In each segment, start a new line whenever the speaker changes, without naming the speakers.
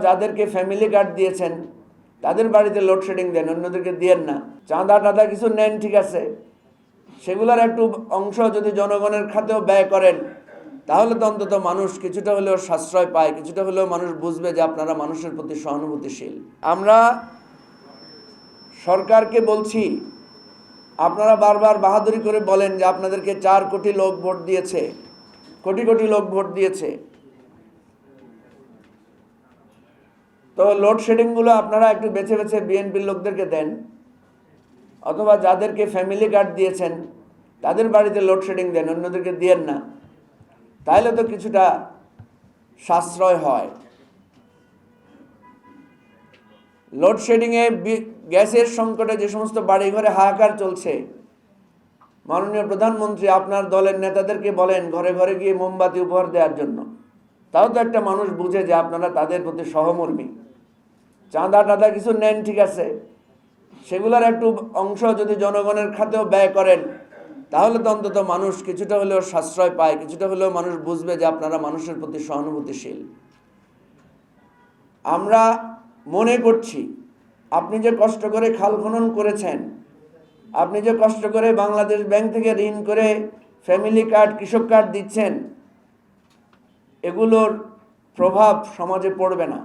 যাদেরকে family card দিয়েছেন তাদের বাড়িতে লোডশেডিং দেন, অন্যদেরকে দিয়েন না। চাঁদা টাদা কিছু নেন, ঠিক আছে, সেগুলোর একটু অংশ যদি জনগণের খাতেও ব্যয় করেন তাহলে তো অন্তত মানুষ কিছুটা হলেও সাশ্রয় পায়, কিছুটা হলেও মানুষ বুঝবে যে আপনারা মানুষের প্রতি সহানুভূতিশীল। আমরা সরকারকে বলছি, আপনারা বারবার বাহাদুরি করে বলেন যে আপনাদেরকে 4 কোটি লোক ভোট দিয়েছে, কোটি কোটি লোক ভোট দিয়েছে, তো লোডশেডিংগুলো আপনারা একটু বেছে বেছে বিএনপির লোকদেরকে দেন, অথবা যাদেরকে ফ্যামিলি কার্ড দিয়েছেন তাদের বাড়িতে লোডশেডিং দেন, অন্যদেরকে দিয়েন না। তাহলে তো কিছুটা সাশ্রয় হয়। লোডশেডিংয়ে গ্যাসের সংকটে যে সমস্ত বাড়িঘরে হাহাকার চলছে, মাননীয় প্রধানমন্ত্রী আপনার দলের নেতাদেরকে বলেন ঘরে ঘরে গিয়ে মোমবাতি উপহার দেওয়ার জন্য। তাও তো একটা মানুষ বুঝে যে আপনারা তাদের প্রতি সহমর্মী। চাঁদা টাদা কিছু নেন, ঠিক আছে, সেগুলোর একটু অংশ যদি জনগণের খাতেও ব্যয় করেন তাহলে তো অন্তত মানুষ কিছুটা হলেও সাশ্রয় পায়, কিছুটা হলেও মানুষ বুঝবে যে আপনারা মানুষের প্রতি সহানুভূতিশীল। আমরা মনে করছি আপনি যে কষ্ট করে খাল খনন করেছেন, আপনি যে কষ্ট করে বাংলাদেশ ব্যাংক থেকে ঋণ করে ফ্যামিলি কার্ড, কৃষক কার্ড দিচ্ছেন, এগুলোর প্রভাব সমাজে পড়বে না।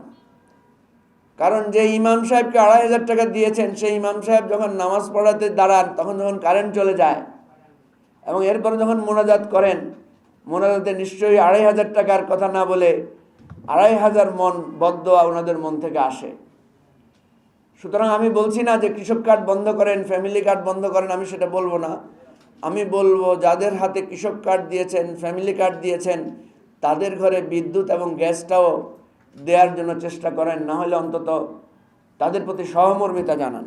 কারণ যে ইমাম সাহেবকে 2,500 টাকা দিয়েছেন, সেই ইমাম সাহেব যখন নামাজ পড়াতে দাঁড়ান তখন যখন কারেন্ট চলে যায় এবং এরপরে যখন মোনাজাত করেন, মোনাজাতে নিশ্চয়ই 2,500 টাকার কথা না বলে 2,500 মন বদদোয়া ওনাদের মন থেকে আসে। সুতরাং আমি বলছি না যে কৃষক কার্ড বন্ধ করেন, ফ্যামিলি কার্ড বন্ধ করেন, আমি সেটা বলবো না। আমি বলবো যাদের হাতে কৃষক কার্ড দিয়েছেন, ফ্যামিলি কার্ড দিয়েছেন, তাদের ঘরে বিদ্যুৎ এবং গ্যাসটাও দেওয়ার জন্য চেষ্টা করেন, না হলে অন্তত তাদের প্রতি সহমর্মিতা জানান।